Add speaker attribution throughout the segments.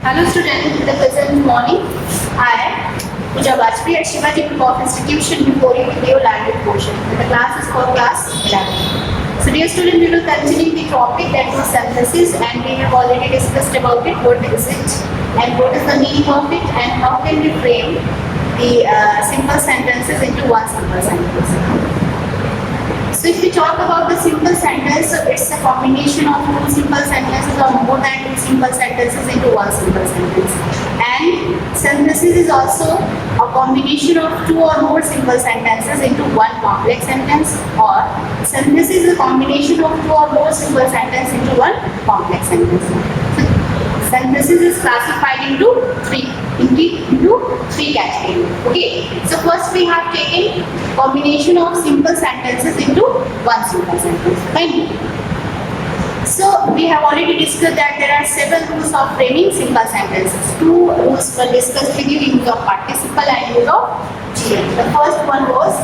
Speaker 1: Hello students, in the present morning, I, SHIVAJI at SHIVAJI Group of Institution before you with your language portion. The class is called class 11. So dear student, we will continue the topic that was synthesis, and we have already discussed about it, what is it and what is the meaning of it and how can we frame the simple sentences into one simple sentence. So if we talk about the simple sentence, so it's a combination of two simple sentences or more than two simple sentences into one simple sentence. And synthesis is also a combination of two or more simple sentences into one complex sentence, or synthesis is a combination of two or more simple sentences into one complex sentence. So synthesis is classified into three categories. Okay. So first we have taken combination of simple sentences into one simple sentence. Fine. So we have already discussed that there are several rules of framing simple sentences. Two rules were discussed with you: use of participle and use of GL. The first one was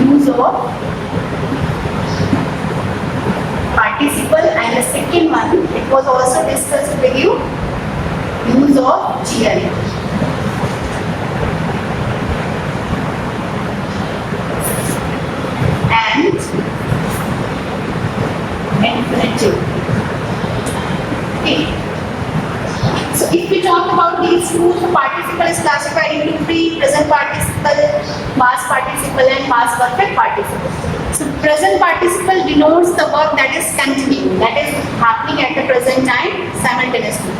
Speaker 1: use of participle, and the second one, it was also discussed with you, use of GL. And infinitive. Okay. So if we talk about these two, participle is classified into three: present participle, past participle, and past perfect participle. So present participle denotes the work that is continuing, that is happening at the present time simultaneously.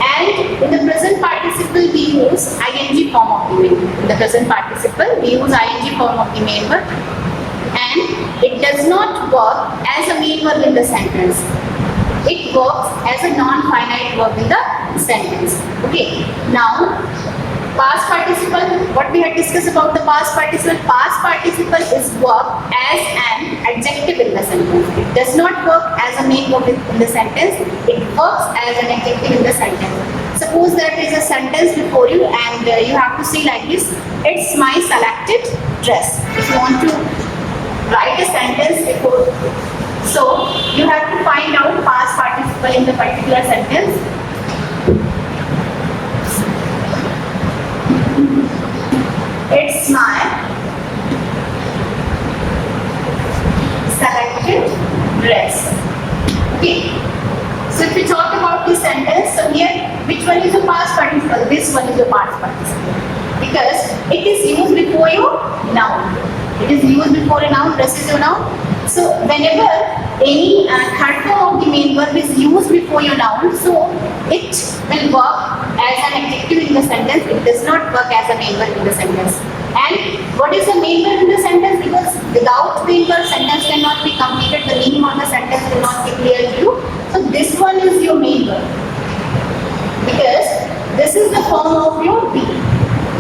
Speaker 1: And in the present participle we use ing form of the main verb. In the present participle we use ing form of the main verb, and it does not work as a main verb in the sentence. It works as a non-finite verb in the sentence. Okay. Now, past participle, what we had discussed about the past participle is work as an adjective in the sentence. It does not work as a main verb in the sentence. It works as an adjective in the sentence. Suppose there is a sentence before you and you have to say like this: it's my selected dress. If you want to write a sentence before, so you have to find out past participle in the particular sentence. It's my selected dress. Okay. So if we talk about this sentence, so here, which one is your past participle? This one is your past participle, because it is used before your noun. It is used before a noun. Dress is your noun. So whenever any third form of the main verb is used before your noun, so it will work as an adjective in the sentence. It does not work as a main verb in the sentence. And what is the main verb in the sentence? Because without main verb, sentence cannot be completed. The meaning of the sentence will not be clear to you. So this one is your main verb, because this is the form of your be.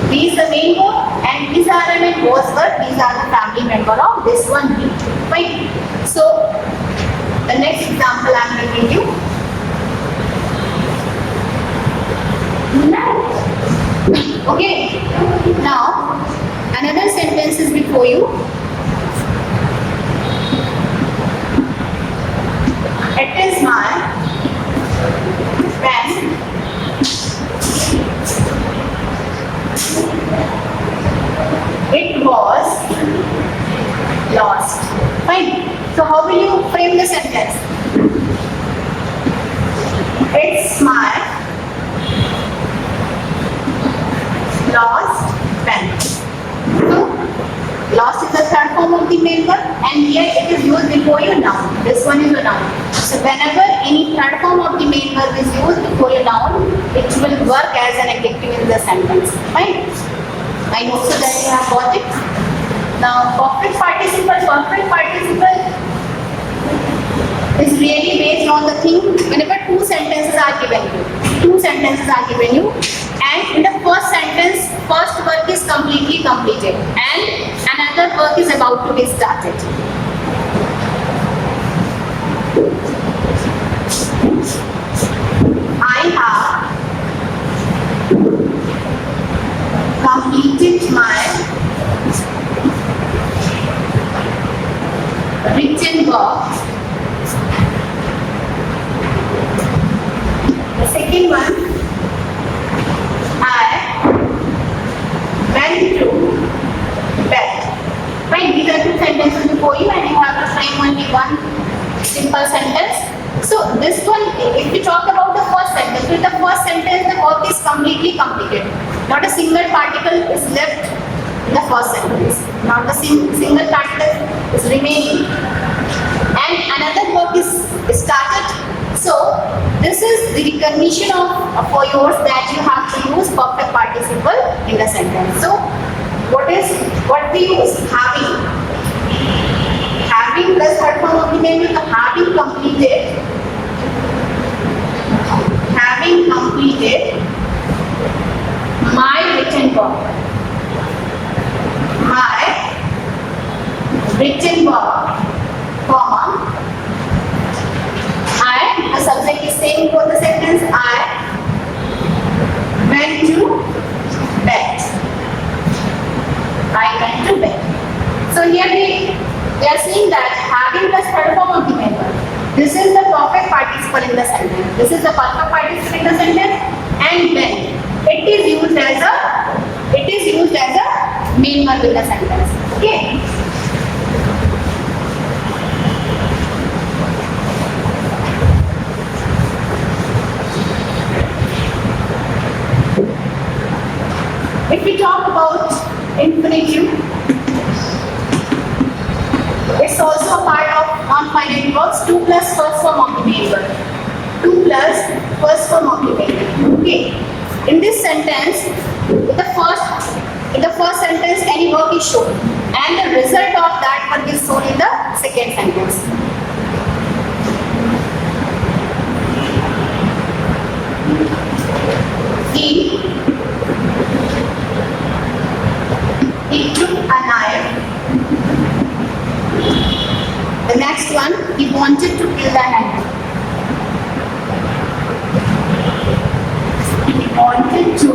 Speaker 1: Be is the main verb, and is are and was verb. These are the family member of this one be. Right? So the next example I am giving you. Okay. Now another sentence is before you. It is my pen. It was lost. Fine. So how will you frame the sentence? It's my lost pen. So lost is the third form of the main verb, and here it is used before your noun. This one is your noun. So whenever any third form of the main verb is used before your noun, it will work as an adjective in the sentence. Fine. I hope so that you have got it. Now perfect participle is really based on the thing whenever two sentences are given you, and in the first sentence, first work is completely completed and another work is about to be started. I have completed my written work second one, I went to bed. Right? These are two sentences before you, and you have to frame only one simple sentence. So this one, if we talk about the first sentence, with the first sentence the verb is completely completed. Not a single particle is left in the first sentence. Not a single particle is remaining. And another verb is started. So this is the recognition of for yours that you have to use perfect participle in the sentence. So what we use? Having plus third form of the name is having completed my written work. Comma, the subject is saying for the sentence, I went to bed. So here we are seeing that having plus third form of the main verb. This is the perfect participle in the sentence. And when it is used as a main verb in the sentence. Okay. If we talk about infinitive, it's also a part of non-finite verbs. 2 plus first form of the main verb. Okay. In this sentence, in the first sentence, any verb is shown, and the result of that verb is shown in the second sentence. He took a knife. The next one, he wanted to kill the animal. He wanted to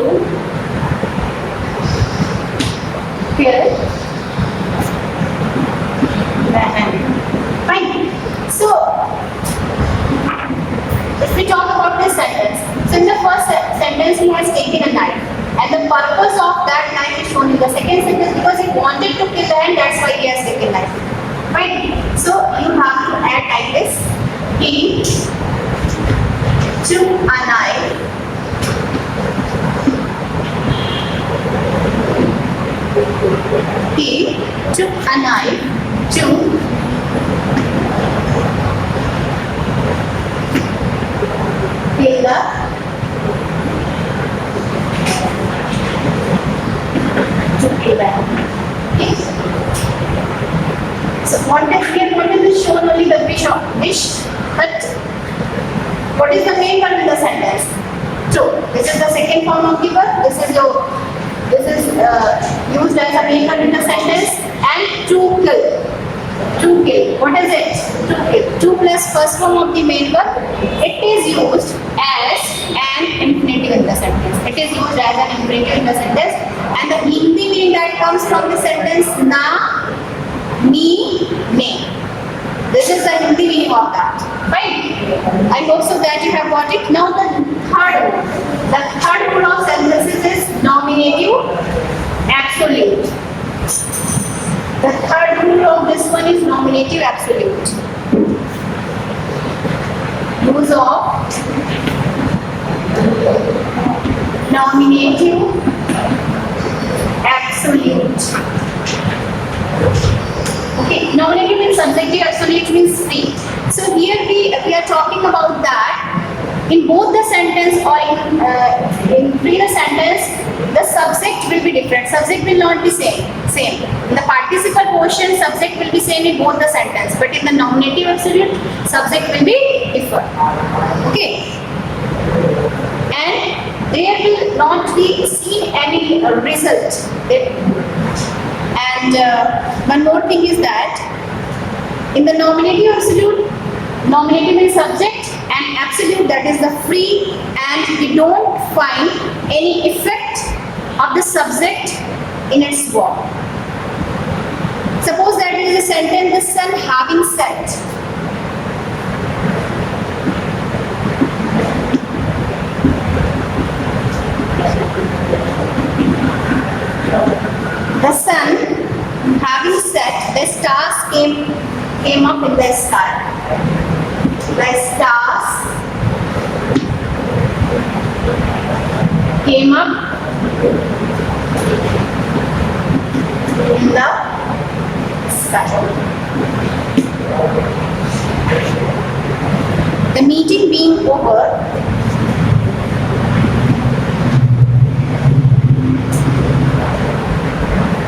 Speaker 1: kill the animal. Fine. So, if we talk about this sentence, so in the first sentence he has taken a knife, and the purpose of that knife is shown in the second sentence because he wanted to kill the ant, that's why he has taken knife. Right? So you have to add like this. He took a knife. He took a knife to kill the okay. So what is shown only the wish, but what is the main verb in the sentence? So this is the second form of the verb. This is used as a main verb in the sentence. And to kill. What is it? To kill. 2 plus first form of the main verb. It is used as an infinitive in the sentence. And the Hindi meaning that comes from the sentence na, ni, ne. This is the Hindi meaning of that. Right? I hope so that you have got it. Now the third rule of sentences is nominative absolute. The third rule of this one is nominative absolute. Use of nominative absolute. Okay, nominative means subjective, absolute means free. So here we are talking about that. In both the sentence or in previous sentence, the subject will be different. Subject will not be same. In the participle portion, subject will be same in both the sentence, but in the nominative absolute, subject will be different. Okay, and there will not be seen any result. And one more thing is that in the nominative absolute, nominative is subject and absolute, that is the free, and we don't find any effect of the subject in its verb. Suppose that it is a sentence, the sun having set. the stars came up in the sky. The stars came up in the sky. The meeting being over,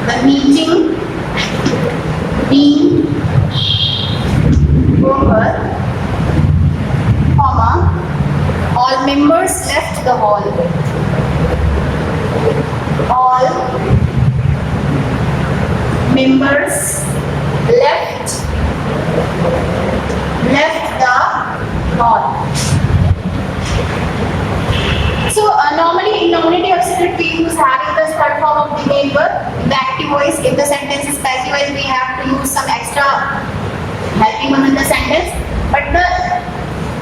Speaker 1: the meeting being over, comma, all members left the hall. All members left the hall. So normally in nominative absolute we use having the third form of the main verb. In the active voice, if the sentence is passive voice, we have to use some extra helping verb in the sentence. But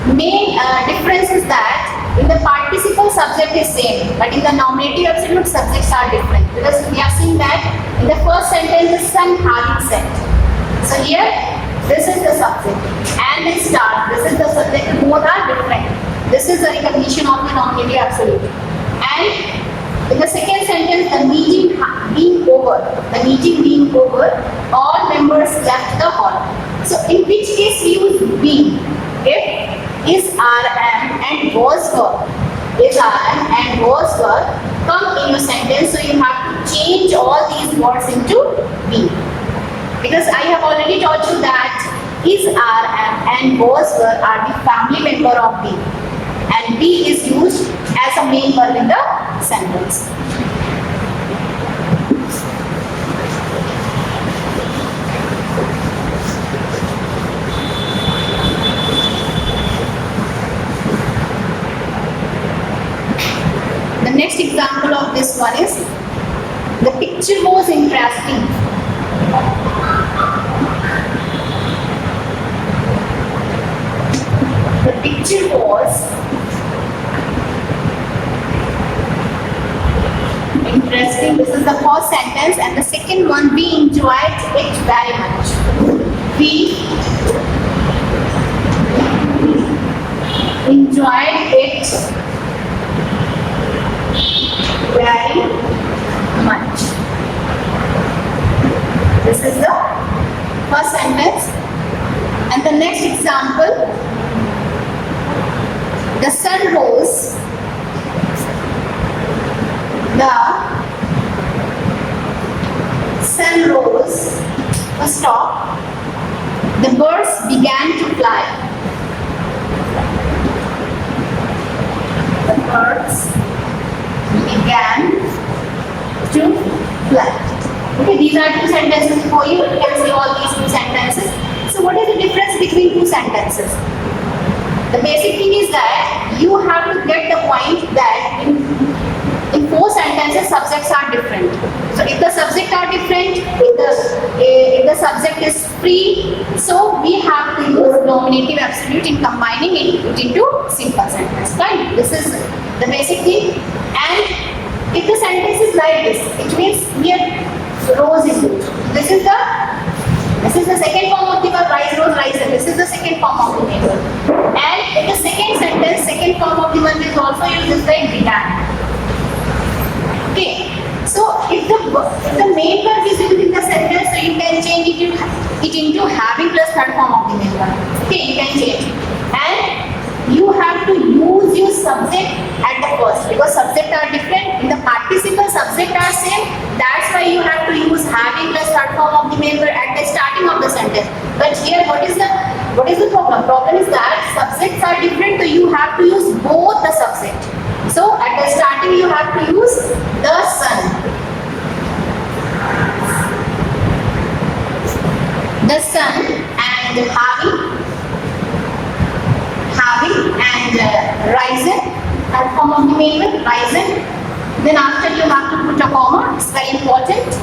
Speaker 1: the main difference is that in the participle subject is same, but in the nominative absolute subjects are different, because we have seen that in the first sentence is some having set. So here this is the subject and the start, this is the subject, both are different. This is the recognition of the nominative absolute. And in the second sentence, the meeting being over, all members left the hall. So in which case we use being? If is, are, am and was verb, is, are, am and was verb come in your sentence, so you have to change all these words into being. Because I have already taught you that is, are, am and was verb are the family member of be, and be is used as a main verb in the sentence. The next example of this one is, the picture was interesting. The picture was interesting. This is the first sentence, and the second one, we enjoyed it very much. We enjoyed it very much. This is the first sentence. And the next example, the sun rose. The sun rose. Stop. The birds began to fly. The birds began to fly. Okay, these are two sentences for you. You can see all these two sentences. So what is the difference between two sentences? The basic thing is that you have to get the point that in four sentences subjects are different. So if the subjects are different, if the subject is free, so we have to use nominative absolute in combining it into simple sentence. Right? This is the basic thing. And if the sentence is like this, it means here rose is used. This is the second form of the verb, rise, rose, riser. This is the second form of the main verb. And in the second sentence, second form of the verb is also used, this like began. Okay. So if the main verb is used in the sentence, so you can change it into having plus third form of the main verb. Okay, you can change. And you have to use your subject at the first, because subjects are different. In the participle, subjects are same. That's why you have to use having plus third form of the main verb at the starting of the sentence. But here, what is the problem? Problem is that subjects are different, so you have to use both the subject. So at the starting, you have to use the sun. The sun and having and risen, third form of the main verb, risen. Then after you have to put a comma, it's very important.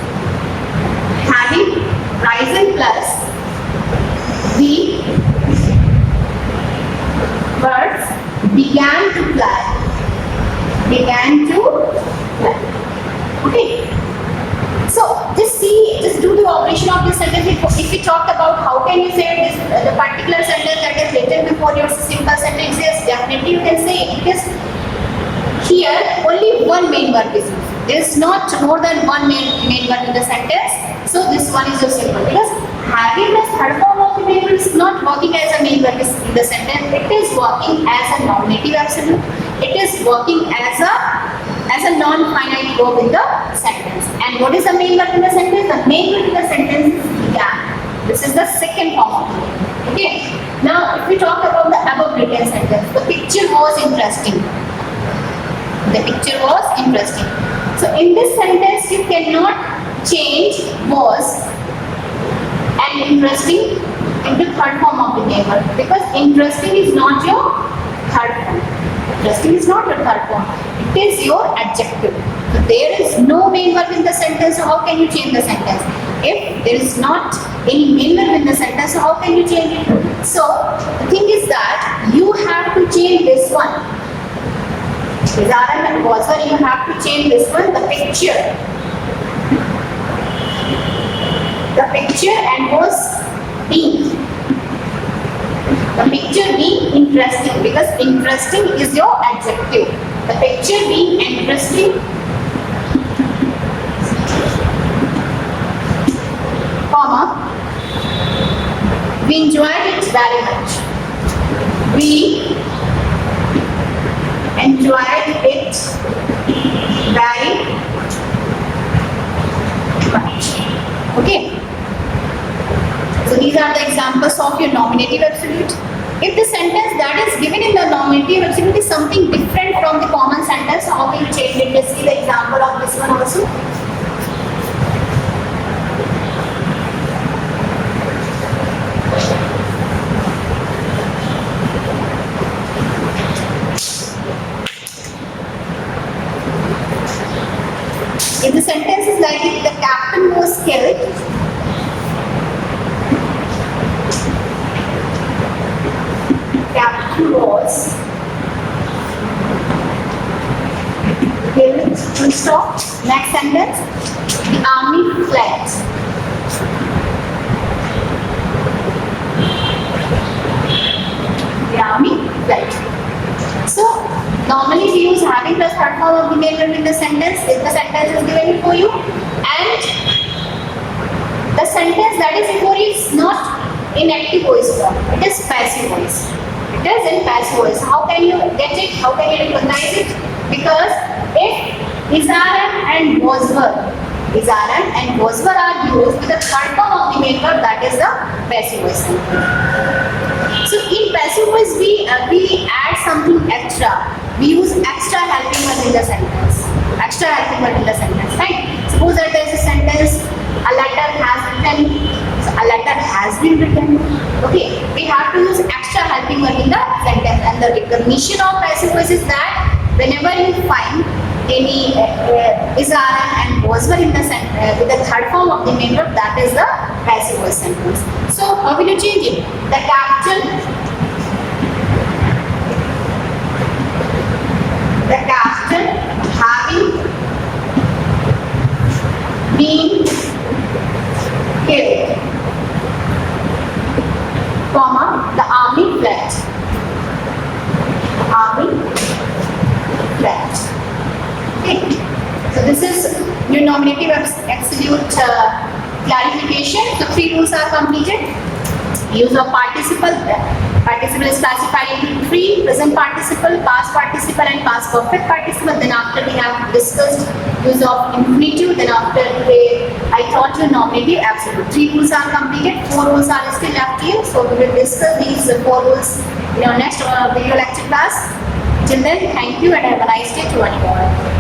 Speaker 1: Having, risen plus the birds began to fly. Okay. So just do to the operation of this sentence, if we talk about how can you say this, the particular sentence that is written before your simple sentence, yes, definitely you can say it, because here only one main verb is used. There is not more than one main verb in the sentence. So this one is so simple, because having the third form of the main verb is not working as a main verb in the sentence. It is working as a nominative absolute. It is working as a non-finite verb in the sentence. And what is the main verb in the sentence? The main verb in the sentence is began. This is the second form of the main verb. Okay. Now, if we talk about the above written sentence, the picture was interesting. The picture was interesting. So in this sentence, you cannot change was and interesting into third form of the main verb, because interesting is not your third form. Interesting is not your third form. It is your adjective. So there is no main verb in the sentence. So how can you change the sentence? If there is not any main verb in the sentence, so how can you change it? So the thing is that you have to change this one. And was when you have to change this one, the picture. The picture and was being. The picture being interesting, because interesting is your adjective. The picture being interesting, comma, we enjoyed it very much. We enjoyed it very much. Okay. So these are the examples of your nominative absolute. If the sentence that is given in the nominative absolute is something different from the common sentence, how will you change it? Let's see the example of this one also. If the sentence is like, if the captain was killed, captain was killed, full stop. Next sentence, the army fled. The army fled. So normally we use having the third form of the main verb in the sentence if the sentence is given before you, and the sentence that is before you is not in active voice form. It is passive voice. It is in passive voice. How can you get it? How can you recognize it? Because if Izaran and was were are used with the third form of the main verb, that is the passive voice. So in passive voice we add something extra. We use extra helping verb in the sentence. Extra helping verb in the sentence, right? Suppose that there is a sentence, a letter has written. So a letter has been written. Okay, we have to use extra helping verb in the sentence. And the recognition of passive voice is that whenever you find any Izaran and was were in the sentence with the third form of the main verb, that is the passive voice sentence. So how will you change it? The captain having been killed, comma, the army fled. Army fled. Okay. So this is your nominative absolute clarification. So 3 rules are completed. Use of participle. Participle is classified into 3: present participle, past participle, and past perfect participle. Then after we have discussed use of infinitive. Then after I taught you nominative absolute. 3 rules are completed. 4 rules are still left here. So we will discuss these 4 rules in our next video lecture class. Till then, thank you and have a nice day to one and all.